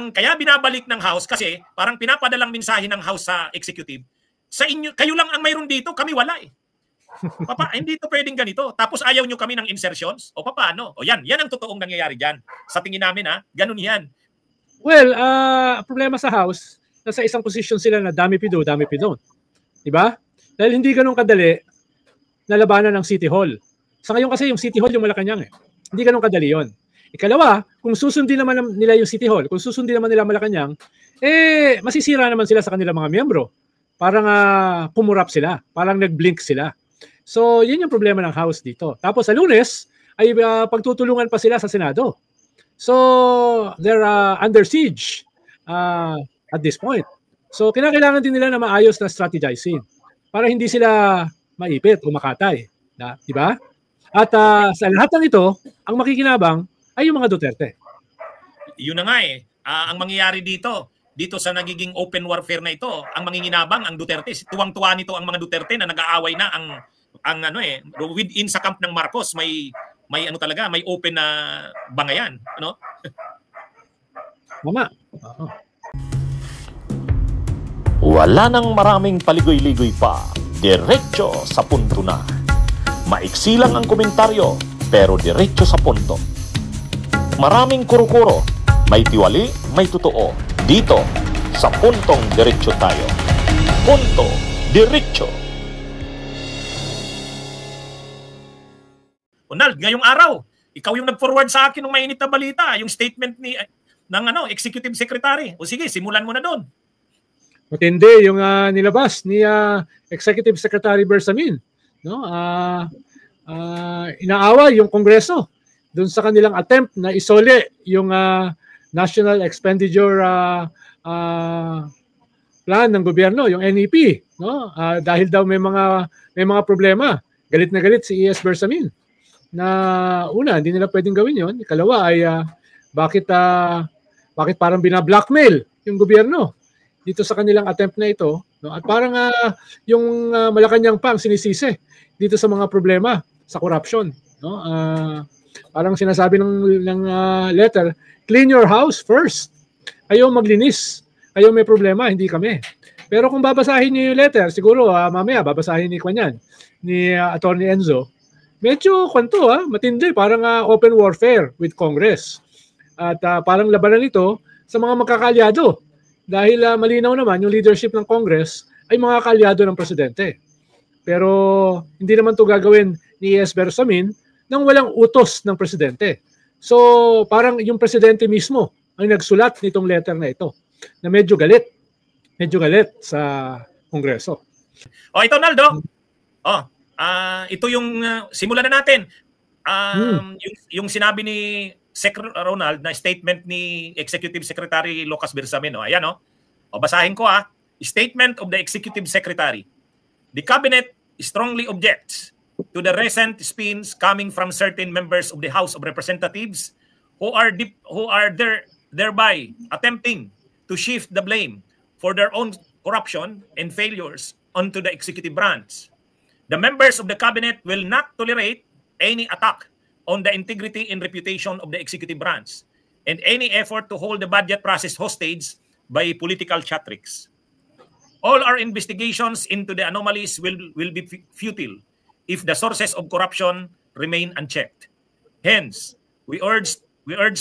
kaya binabalik ng House kasi parang pinapadalang mensahe ng House sa executive. Sa inyo, kayo lang ang mayroon dito, kami wala eh. Hindi to pwedeng ganito. Tapos ayaw nyo kami ng insertions? O paano? O yan ang totoong nangyayari dyan. Sa tingin namin ganun yan. Well, problema sa House, nasa isang posisyon sila na dami pido. Diba? Dahil hindi ganun kadali na labanan ng City Hall. Sa ngayon kasi yung City Hall yung Malacanang eh. Hindi ganun kadali yon. Ikalawa, kung susundin naman nila yung City Hall, kung susundin naman nila Malacanang, masisira naman sila sa kanilang mga miyembro. Parang pumurap sila, parang nag-blink sila. So, yun yung problema ng House dito. Tapos sa Lunes, ay pagtutulungan pa sila sa Senado. So, they're under siege at this point. So, kinakailangan din nila na maayos na strategizing para hindi sila maipit o makatay. Diba? At sa lahat ng ito, ang makikinabang ay yung mga Duterte. Yun na nga eh. Ang mangyayari dito sa nagiging open warfare na ito, ang manginginabang ang Duterte. Tuwang-tuwa nito ang mga Duterte na nag-aaway na within sa camp ng Marcos may open na bangayan, ano? Mama. Wala nang maraming paligoy-ligoy pa. Diretso sa punto na. Maiksi lang ang komentaryo, pero diretso sa punto. Maraming kuro-kuro, may tiwali, may totoo. Dito, sa Puntong Diretso tayo. Punto Diretso. Ronald, ngayong araw, ikaw yung nag-forward sa akin ng mainit na balita, yung statement ng Executive Secretary. O sige, simulan mo na doon. Matindi yung nilabas ni Executive Secretary Bersamin. No? Inaaway yung Kongreso doon sa kanilang attempt na isole yung National Expenditure Plan ng gobyerno, yung NEP, no? Dahil daw may mga problema. Galit na galit si E.S. Bersamin na una, hindi nila pwedeng gawin yon. Ikalawa ay bakit parang bina-blackmail yung gobyerno dito sa kanilang attempt na ito, no? At parang yung Malacanang pa ang sinisisi dito sa mga problema sa corruption, no? Parang sinasabi ng letter, clean your house first. Kayo maglinis. Kayo may problema, hindi kami. Pero kung babasahin niyo yung letter, siguro mamaya babasahin ni Kwanyan, ni Attorney Enzo, medyo matindi, parang open warfare with Congress. At parang labanan ito sa mga magkakalyado. Dahil malinaw naman yung leadership ng Congress ay mga kalyado ng presidente. Pero hindi naman ito gagawin ni E.S. Bersamin nang walang utos ng presidente. So parang yung presidente mismo ang nagsulat nitong letter na ito na medyo galit sa Kongreso. Ito Naldo. Ito yung simulan na natin. Yung sinabi ni Ronald na statement ni Executive Secretary Lucas Bersamin. Ayan basahin ko Statement of the Executive Secretary. The Cabinet strongly objects to the recent spins coming from certain members of the House of Representatives who are thereby attempting to shift the blame for their own corruption and failures onto the executive branch. The members of the Cabinet will not tolerate any attack on the integrity and reputation of the executive branch and any effort to hold the budget process hostage by political chat tricks. All our investigations into the anomalies will be futile if the sources of corruption remain unchecked. Hence, we urge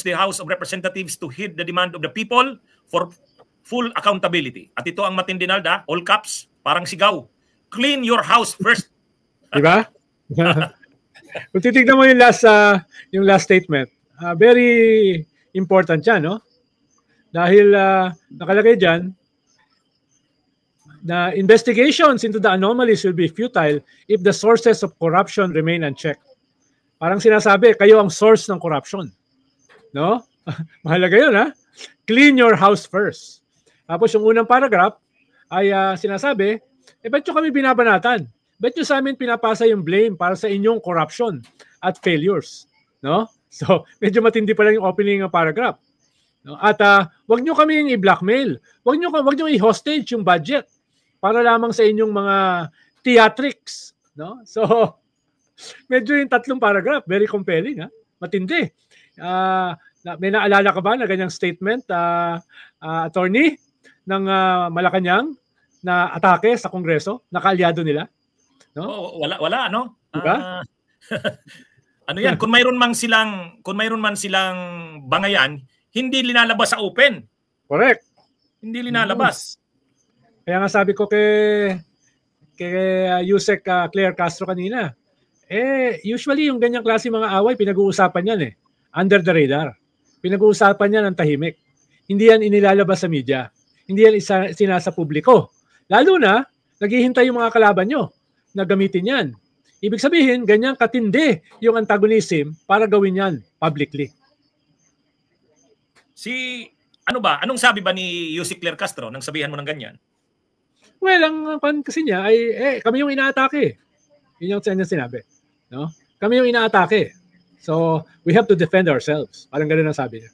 the House of Representatives to heed the demand of the people for full accountability. At ito ang matindi, Nalda, all caps, parang sigaw. Clean your house first. Diba? Kung titignan mo yung last statement, very important yan, no? Dahil nakalagay dyan na investigations into the anomalies will be futile if the sources of corruption remain unchecked. Parang sinasabi, kayo ang source ng corruption. No? Mahalaga yun, ha? Clean your house first. Tapos yung unang paragraph ay sinasabi, ba't nyo kami binabanatan? Ba't nyo sa amin pinapasa yung blame para sa inyong corruption at failures? No? So, medyo matindi pa lang yung opening paragraph. No? At wag nyo kami i-blackmail. Wag nyo i-hostage yung budget para lamang sa inyong mga theatrics. No? So, medyo yung tatlong paragraph, very compelling. Ha? Matindi. May naalala ka ba na ganyang statement, attorney, ng Malacanang na atake sa Kongreso, na kaalyado nila? No? Oh, wala ano? Diba? Ano yan, kung mayroon man silang bangayan, hindi linalabas sa open. Correct. Hindi linalabas. Kaya nga sabi ko kay Yusek Claire Castro kanina, usually yung ganyang klase mga away, pinag-uusapan yan under the radar. Pinag-uusapan yan ng tahimik. Hindi yan inilalabas sa media. Hindi yan sinasa publiko. Lalo na, naghihintay yung mga kalaban nyo na gamitin yan. Ibig sabihin, ganyang katindi yung antagonism para gawin yan publicly. Anong sabi ba ni Yusek Claire Castro nang sabihan mo ng ganyan? Well, ang kasi niya ay kami yung inaatake. Yun yung sinabi. No? Kami yung inaatake. So, we have to defend ourselves. Parang ganoon ang sabi niya.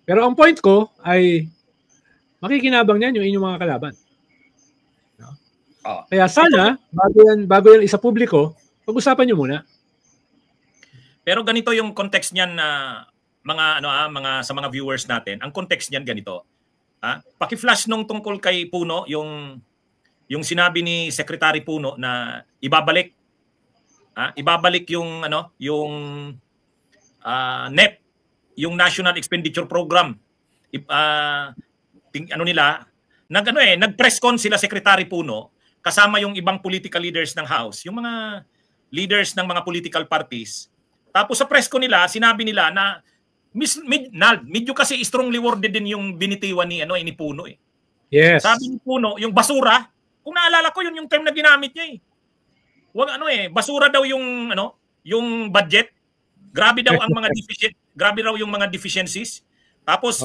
Pero ang point ko ay makikinabang niyan yung inyong mga kalaban. No? Kaya sana, bago yan isa publiko, pag-usapan niyo muna. Pero ganito yung context niyan na sa mga viewers natin. Ang context niyan ganito. Paki-flash nung tungkol kay Puno yung sinabi ni Secretary Puno na ibabalik yung NEP, yung National Expenditure Program. Nag-press con sila Secretary Puno kasama yung ibang political leaders ng House, yung mga leaders ng mga political parties. Tapos sa press con nila, sinabi nila na medyo kasi strongly worded din yung binitiwan ni Puno . Yes. Sabi ni Puno, yung basura, kung naalala ko yung term na ginamit niya . Basura daw yung budget. Grabe daw ang mga deficiencies. Tapos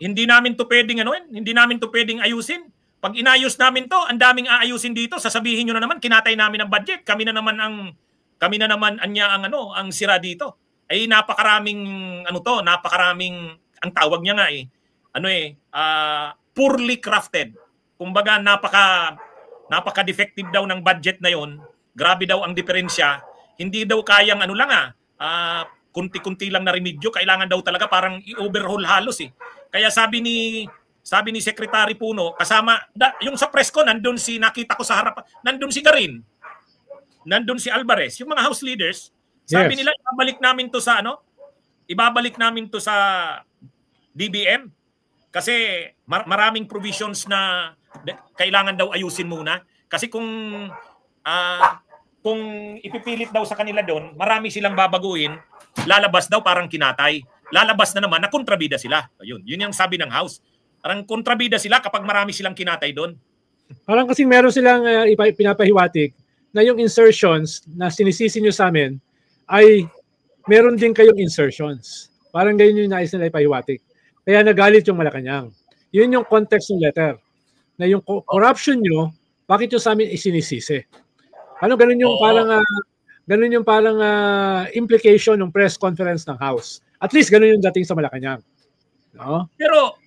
hindi namin to pwedeng ayusin. Pag inayos namin to, ang daming aayusin dito, sasabihin niyo na naman kinatay namin ang budget. Kami na naman ang sira dito. Ay napakaraming ang tawag niya nga poorly crafted. Kumbaga napaka-defective daw ng budget na yon. Grabe daw ang diferensya. Hindi daw kayang kunti-kunti lang na remedyo, kailangan daw talaga parang i-overhaul halos . Kaya sabi ni Secretary Puno, kasama yung sa press ko nakita ko sa harap, nandun si Garin. Nandun si Alvarez, yung mga House leaders. Sabi nila ibabalik namin to sa DBM kasi maraming provisions na kailangan daw ayusin muna kasi kung ipipilit daw sa kanila doon, marami silang babaguhin, lalabas daw parang kinatay. Lalabas na naman na kontrabida sila. Yun yung sabi ng House. Parang kontrabida sila kapag marami silang kinatay doon. Parang kasing meron silang pinapahiwatig na yung insertions na sinisisi nyo sa amin ay meron din kayong insertions. Parang ganyan yung nais nila ipahiwatig. Kaya nagalit yung Malacanang. Yun yung context ng letter. Na yung corruption nyo, bakit yung sa amin isinisisi? Ganun yung parang implication ng press conference ng House. At least ganun yung dating sa Malacanang. No?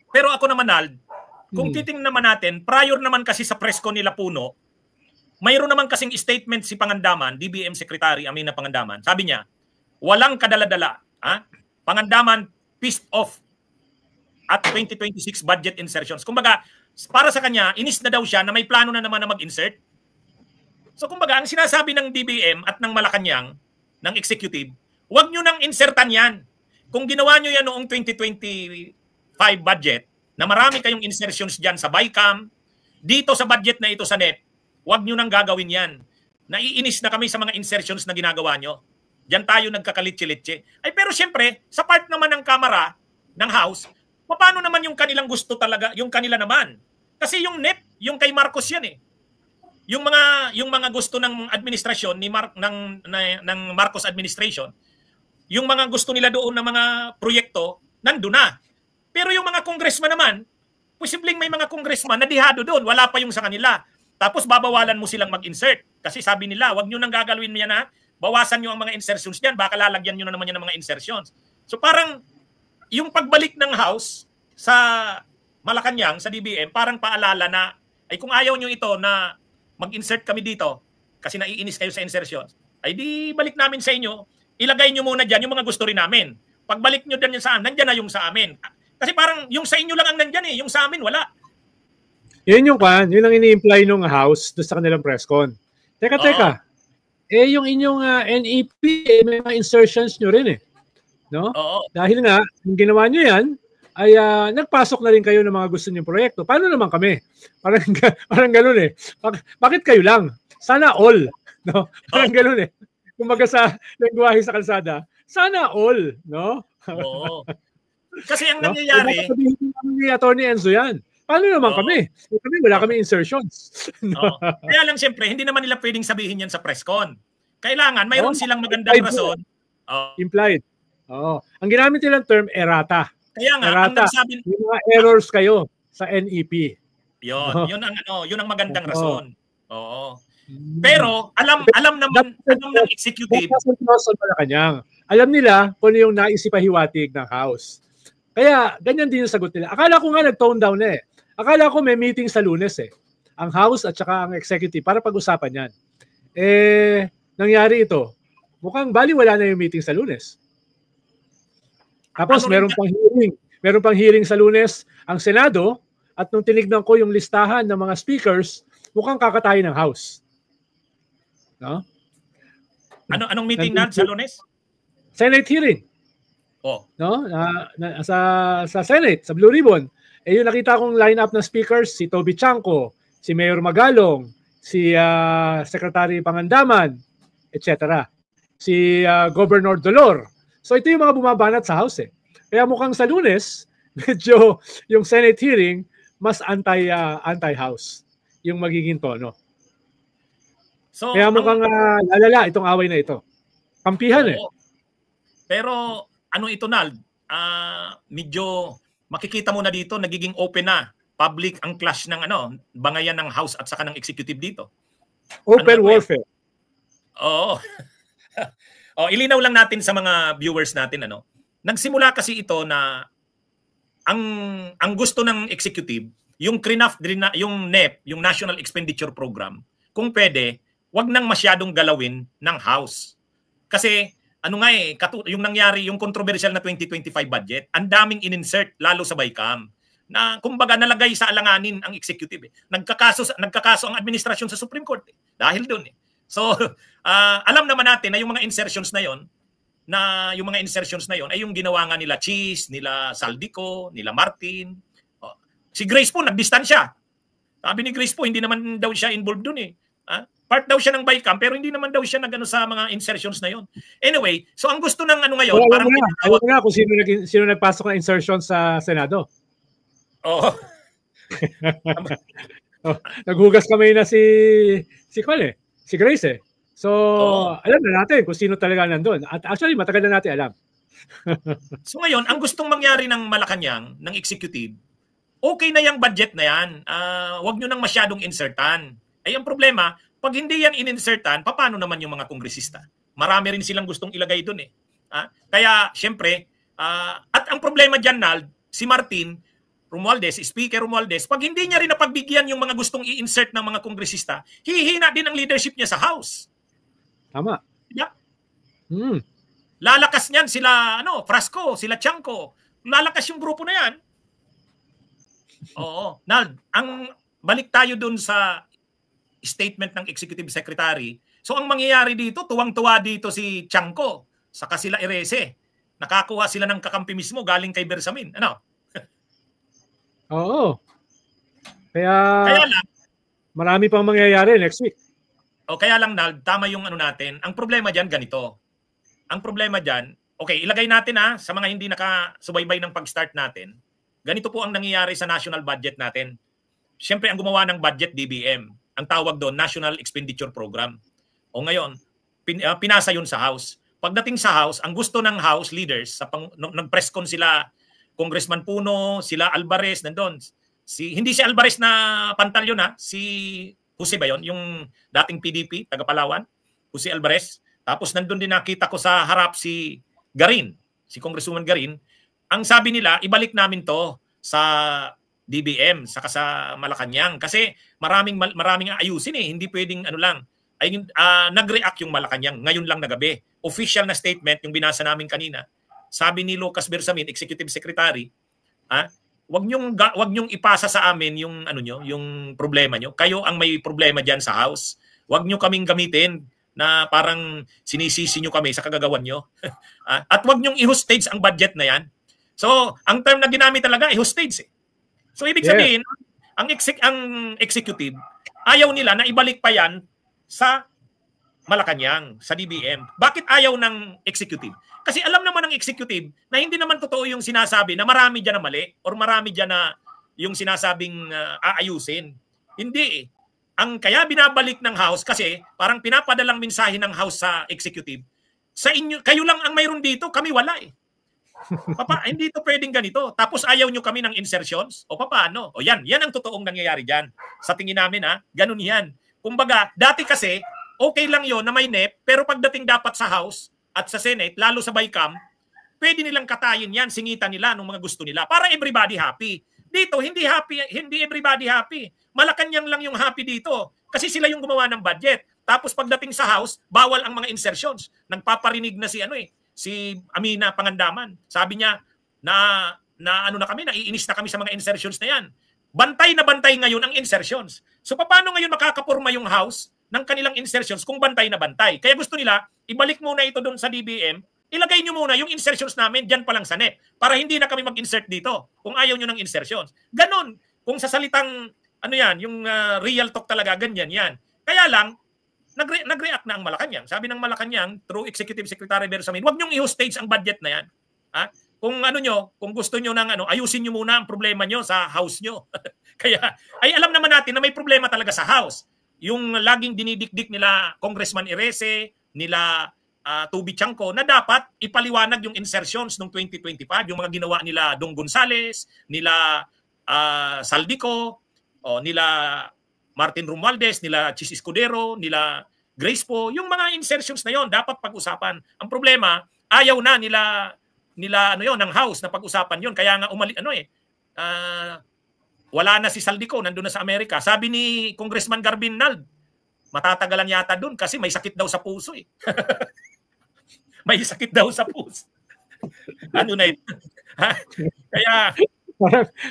Pero ako naman, Ald, kung titingnan naman natin, prior naman kasi sa press con nila Puno, mayroon naman kasing statement si Pangandaman, DBM Secretary Amina Pangandaman. Sabi niya, walang kadala-dala. Pangandaman pissed off at 2026 budget insertions. Kumbaga, para sa kanya, inis na daw siya na may plano na naman na mag-insert. So kumbaga, ang sinasabi ng DBM at ng Malacanang, ng executive, huwag nyo nang insertan yan. Kung ginawa nyo yan noong 2025 budget, na marami kayong insertions dyan sa BICAM, dito sa budget na ito sa NEP, huwag nyo nang gagawin yan. Naiinis na kami sa mga insertions na ginagawa nyo. Diyan tayo nagkakalitsi-litsi. Pero siyempre, sa part naman ng Kamara, ng House, paano naman yung kanilang gusto talaga, yung kanila naman? Kasi yung NEP, yung kay Marcos yan . Yung mga gusto ng administrasyon ng Marcos administration, yung mga gusto nila doon na mga proyekto, nandun na. Pero yung mga congressman naman, posibleng may mga congressman na dihado doon, wala pa yung sa kanila. Tapos babawalan mo silang mag-insert. Kasi sabi nila, wag nyo nang gagalawin mo yan bawasan nyo ang mga insertions diyan, baka lalagyan nyo na naman yan ng mga insertions. So parang yung pagbalik ng House sa Malacanang, sa DBM, parang paalala na, kung ayaw nyo ito na mag-insert kami dito, kasi naiinis kayo sa insertions, di balik namin sa inyo, ilagay nyo muna dyan yung mga gusto rin namin. Pagbalik nyo din yan sa amin, nandyan na yung sa amin. Kasi parang yung sa inyo lang ang nandyan yung sa amin wala. Yun yun ang ini-imply nung House doon sa kanilang press con. Teka. Yung inyong NEP, may mga insertions nyo rin no? Oo. Dahil nga, yung ginawa nyo yan, ay nagpasok na rin kayo ng mga gusto niyong proyekto. Paano naman kami? Parang gano'n Bakit kayo lang? Sana all. No? Parang gano'n Kumbaga sa lengguwahe sa kalsada, sana all. No? Oo. Kasi ang nangyayari... Ni Attorney Enzo yan. Paano naman kami? Kami wala kami insertions. No? Kaya lang siyempre, hindi naman nila pwedeng sabihin yan sa press con. Kailangan, mayroon silang magandang rason. Implied. Ang ginamit nilang term, errata. Kaya nga, errata. ang nagsabi... Yung mga errors kayo sa NEP. Yun ang magandang rason. Oo. Pero alam naman ng executive. Alam nila kung ano yung naisipahiwatig ng House. Kaya ganyan din yung sagot nila. Akala ko nga nag-tone down Akala ko may meeting sa Lunes ang House at saka ang executive para pag-usapan yan. Nangyari ito. Mukhang baliwala na yung meeting sa Lunes. Tapos meron pang hearing sa Lunes ang Senado at nung tinignan ko yung listahan ng mga speakers, mukhang kakatay ng House. No? Anong meeting sa Lunes? Senate hearing. No? Sa Senate, sa Blue Ribbon. Yung nakita kong lineup ng speakers, si Toby Chanco, si Mayor Magalong, si Secretary Pangandaman, etc. Si Governor Dolor. So ito yung mga bumabanat sa House Kaya mukhang sa Lunes, medyo yung Senate hearing, mas anti-House yung magiging tono. So, kaya mukhang lalala itong away na ito. Kampihan Pero ito Nald, medyo makikita mo na dito, nagiging open na. Public ang clash ng bangayan ng House at saka ng executive dito. Open warfare. Oo. Ilinaw lang natin sa mga viewers natin nagsimula kasi ito na ang gusto ng executive, yung yung NEP, yung National Expenditure Program, kung pwede, wag nang masyadong galawin ng House. Kasi yung nangyari, yung controversial na 2025 budget, ang daming in-insert lalo sa BICAM na kumbaga nalagay sa alanganin ang executive. Nagkakaso ang administrasyon sa Supreme Court dahil doon So, alam naman natin na yung mga insertions na yon ay yung ginawa nga nila Cheese, nila Saldico, nila Martin. Si Grace po nagdistansya. Sabi ni Grace po hindi naman daw siya involved doon Part daw siya ng BICAM pero hindi naman daw siya nagano sa mga insertions na yon. Anyway, so ang gusto ng ngayon parang alam nga kung sino nagpasok ng insertion sa Senado. Oo. Naghugas kamay na si Grace So, alam na natin kung sino talaga nandun. At actually, matagal na natin alam. So ngayon, ang gustong mangyari ng Malacanang, ng executive, okay na yung budget na yan. Huwag nyo nang masyadong insertan. Ay, ang problema, pag hindi yan in-insertan, paano naman yung mga kongresista? Marami rin silang gustong ilagay dun Kaya, syempre, at ang problema dyan, Nald, si Martin Romualdez, Speaker Romualdez, pag hindi niya rin napagbigyan yung mga gustong i-insert ng mga kongresista, hihina din ang leadership niya sa House. Tama. Yeah. Lalakas niyan sila Frasco, sila Chanco. Lalakas yung grupo na yan. Oo. Nald, balik tayo dun sa statement ng Executive Secretary. So ang mangyayari dito, tuwang-tuwa dito si Chanco, saka sila Erese. Nakakuha sila ng kakampi mismo galing kay Bersamin. Oo. Kaya lang, marami pang mangyayari next week. Kaya lang, Nald, tama yung natin. Ang problema dyan, ganito. Ang problema dyan, okay, ilagay natin sa mga hindi nakasubaybay ng pag-start natin. Ganito po ang nangyayari sa national budget natin. Siyempre, ang gumawa ng budget, DBM. Ang tawag doon, National Expenditure Program. Ngayon, pinasa yun sa House. Pagdating sa House, ang gusto ng House leaders, nag-press con sila, Congressman Puno, sila Alvarez, nandun. Hindi si Alvarez na pantalyon si Jose ba yun? Yung dating PDP, taga Palawan, Jose Alvarez. Tapos nandun din nakita ko sa harap si Garin, si Congresswoman Garin. Ang sabi nila, ibalik namin to sa DBM, saka sa Malacanang. Kasi maraming ayusin Hindi pwedeng lang. Nag-react yung Malacanang ngayon lang na gabi. Official na statement yung binasa namin kanina. sabi ni Lucas Bersamin, Executive Secretary, wag niyong ipasa sa amin yung ano nyo, yung problema nyo. Kayo ang may problema diyan sa House. Wag niyo kaming gamitin na parang sinisisi nyo kami sa kagagawan nyo. At wag niyong i-hostage ang budget na yan. So, ang term na ginamit talaga i-hostage. So, ibig sabihin, ang executive, ayaw nila na ibalik pa yan sa Malacanang, sa DBM. Bakit ayaw ng executive? Kasi alam naman ng executive na hindi naman totoo yung sinasabi na marami dyan na mali or marami dyan na yung sinasabing aayusin. Hindi eh. Ang kaya binabalik ng House kasi parang pinapadalang mensahe ng House sa executive. Sa inyo, kayo lang ang mayroon dito, kami wala eh. Hindi to pwedeng ganito. Tapos ayaw nyo kami ng insertions? O paano? O yan ang totoong nangyayari dyan. Sa tingin namin ganun yan. Kumbaga, dati kasi, okay lang yon na may NEP, pero pagdating dapat sa House at sa Senate, lalo sa BICAM, pwede nilang katayin yan, singitan nila ng mga gusto nila para everybody happy. Dito, hindi everybody happy. Malacanang lang yung happy dito kasi sila yung gumawa ng budget. Tapos pagdating sa House, bawal ang mga insertions. Nagpaparinig na si Amina Pangandaman. Sabi niya na naiinis na kami sa mga insertions na yan. Bantay na bantay ngayon ang insertions. So paano ngayon makakapurma yung House ng kanilang insertions kung bantay na bantay? Kaya gusto nila, ibalik muna ito doon sa DBM, ilagay nyo muna yung insertions namin dyan pa lang sa NEP para hindi na kami mag-insert dito kung ayaw nyo ng insertions. Ganon. Kung sa salitang, yung real talk talaga, ganyan yan. Kaya lang, nag-react na ang Malacanang. Sabi ng Malacanang, through Executive Secretary Bersamin, huwag nyong i-hostage ang budget na yan. Kung gusto nyo ng ayusin nyo muna ang problema nyo sa House nyo. Kaya, ay alam naman natin na may problema talaga sa House. Yung laging dinidikdik nila Congressman Erese, nila Tubi Chanco, na dapat ipaliwanag yung insertions noong 2025, yung mga ginawa nila Dong Gonzales, nila Saldico, nila Martin Romualdez, nila Chis Escudero, nila Grace Po, yung mga insertions na yon dapat pag-usapan. Ang problema, ayaw na nila ng House na pag-usapan yon. Kaya nga wala na si Saldico, nandun na sa Amerika. Sabi ni Congressman Garbin Nald, matatagalan yata dun kasi may sakit daw sa puso eh. May sakit daw sa puso. Ano na ito? Kaya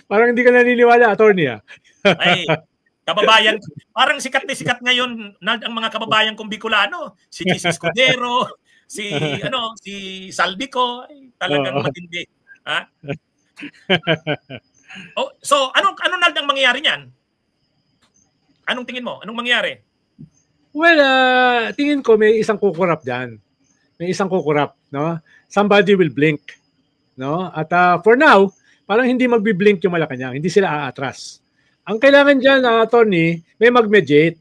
parang hindi ka naniniwala, attorney ay, kababayan, parang sikat na sikat ngayon ang mga kababayan kong Bicolano, si Chis Escudero, si Saldico, talagang matindi. So ano ang mangyayari niyan? Anong tingin mo? Anong mangyayari? Well, tingin ko may isang kukurap diyan. May isang kukurap, no? Somebody will blink, no? At for now, parang hindi magbi-blink yung Malacanang, hindi sila aatras. Ang kailangan diyan, attorney, may mag-mediate,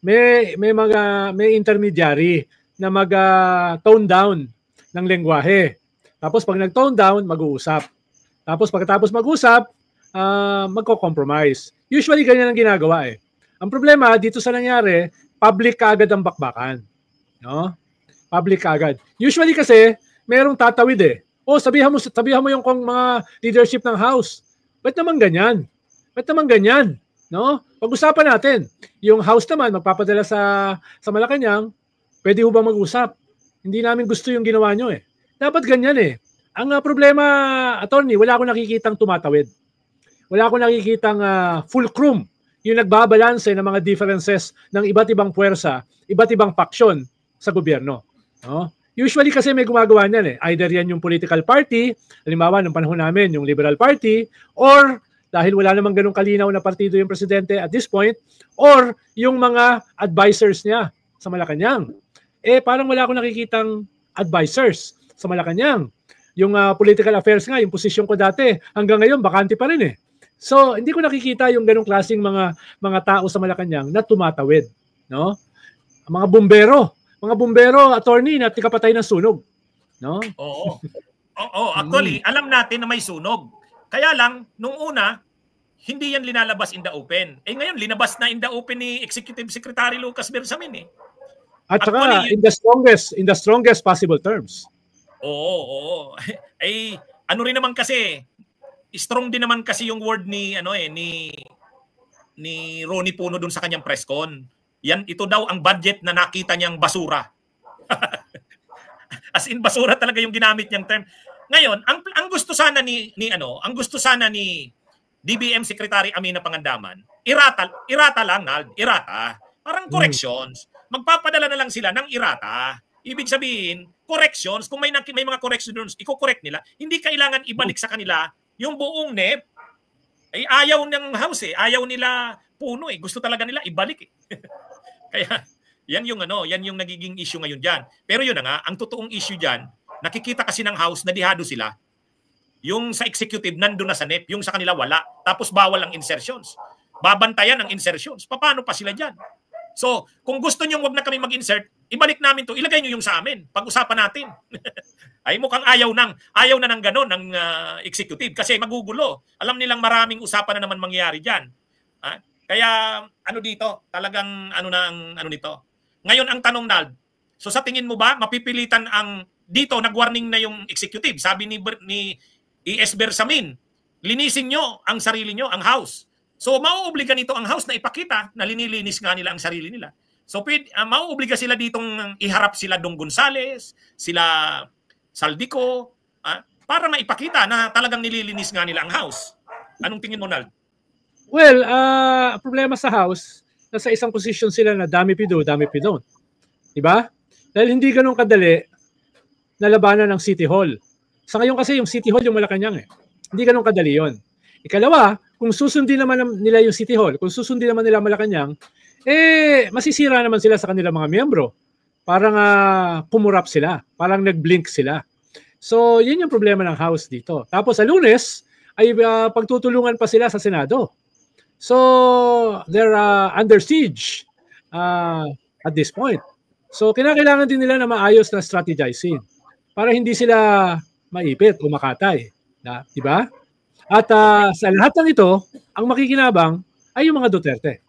may intermediary na mag-tone down ng lengguwahe. Tapos pag nag-tone down, mag-uusap. Tapos pagkatapos mag-usap, magko-compromise. Usually ganyan ang ginagawa eh. Ang problema dito sa nangyari, public kaagad ang bakbakan. No? Public kaagad. Usually kasi merong tatawid eh. Sabihan mo yung mga leadership ng House. Ba't naman ganyan? No? Pag-usapan natin. Yung House naman magpapadala sa Malacanang, pwede ho ba mag-usap? Hindi namin gusto yung ginawa nyo eh. Dapat ganyan eh. Ang problema, attorney, wala akong nakikitang tumatawid. Wala akong nakikitang fulcrum yung nagbabalanse ng mga differences ng iba't ibang puwersa, iba't ibang faksyon sa gobyerno. No? Usually kasi may gumagawa niyan eh. Either yan yung political party, halimbawa ng panahon namin, yung Liberal Party, or dahil wala namang ganung kalinaw na partido yung presidente at this point, or yung mga advisors niya sa Malacanang. Parang wala akong nakikitang advisors sa Malacanang. Yung political affairs nga, yung posisyon ko dati, hanggang ngayon, bakante pa rin eh. So, hindi ko nakikita yung ganung klaseng mga tao sa Malacanang na tumatawid. No? Mga bumbero, attorney, na tikapatay ng sunog. No? Oo. Actually, alam natin na may sunog. Kaya lang, nung una, hindi yan linalabas in the open. Ngayon, linabas na in the open ni Executive Secretary Lucas Bersamin eh. At saka, in the strongest possible terms. Oo. Ano rin naman kasi, strong din naman kasi yung word ni Ronnie Puno dun sa kanyang press con. Ito daw ang budget na nakita niyang basura. As in basura talaga yung ginamit niyang term. Ngayon, ang gusto sana ni DBM Secretary Amina Pangandaman, irata lang, irata. Parang corrections. Magpapadala na lang sila ng irata. Ibig sabihin, corrections, kung may mga corrections, i-correct nila. Hindi kailangan ibalik sa kanila yung buong NEP. Ay ayaw ng House eh. Ayaw nila puno eh. Gusto talaga nila ibalik eh. Kaya yan yung nagiging issue ngayon diyan. Pero yun na nga, ang totoong issue diyan, nakikita kasi ng House na dihado sila. Yung sa executive nandoon na sa NEP, yung sa kanila wala. Tapos bawal ang insertions. Babantayan ang insertions. Paano pa sila diyan? So, kung gusto niyo wag na kami mag-insert, ibalik namin 'to. Ilagay niyo yung sa amin. Pag-usapan natin. Ay mukhang ayaw na ng ganon ng executive kasi magugulo. Alam nilang maraming usapan na naman mangyayari diyan. Kaya dito, talagang ano nito. Ngayon ang tanong, Nald, so sa tingin mo ba mapipilitan dito nag-warning na yung executive? Sabi ni ES Bersamin, linisin nyo ang sarili nyo, ang House. So mauobliga nito ang House na ipakita na linilinis nga nila ang sarili nila. So mauobliga sila ditong iharap sila Dong Gonzales, sila Saldico, para maipakita na talagang nililinis nga nila ang House. Anong tingin mo, Nald? Well, problema sa House, nasa isang posisyon sila na dami pido, dami pidon. Diba? Dahil hindi ganun kadali na labanan ng City Hall. Sa ngayon kasi yung City Hall yung Malacanang eh. Hindi ganun kadali yon. Ikalawa, kung susundin naman nila yung City Hall, kung susundin naman nila Malacanang, masisira naman sila sa kanilang mga miyembro. Parang pumurap sila, parang nag-blink sila. So, yun yung problema ng House dito. Tapos sa Lunes, ay pagtutulungan pa sila sa Senado. So, they're under siege at this point. So, kinakailangan din nila na maayos na strategizing para hindi sila maipit o makatay. Diba? At sa lahat ng ito, ang makikinabang ay yung mga Duterte.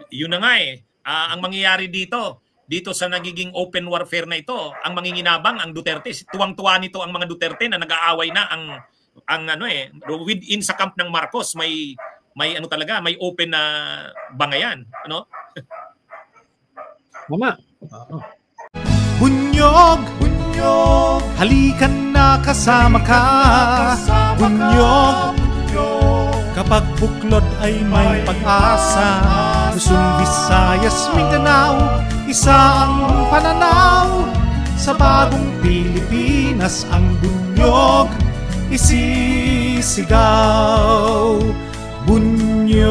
Yun na nga eh. Ang mangyayari dito sa nagiging open warfare na ito, ang manginginabang ang Duterte. Tuwang-tuwa nito ang mga Duterte na nag-aaway na within sa camp ng Marcos may open na bangayan, Mama. Bunyog, halikan na kasama ka. Bunyog, kapag buklod ay may pag-asa. Luzon, Visayas, Mindanao, isa ang pananaw. Sa bagong Pilipinas ang bunyog isisigaw. Bunyog.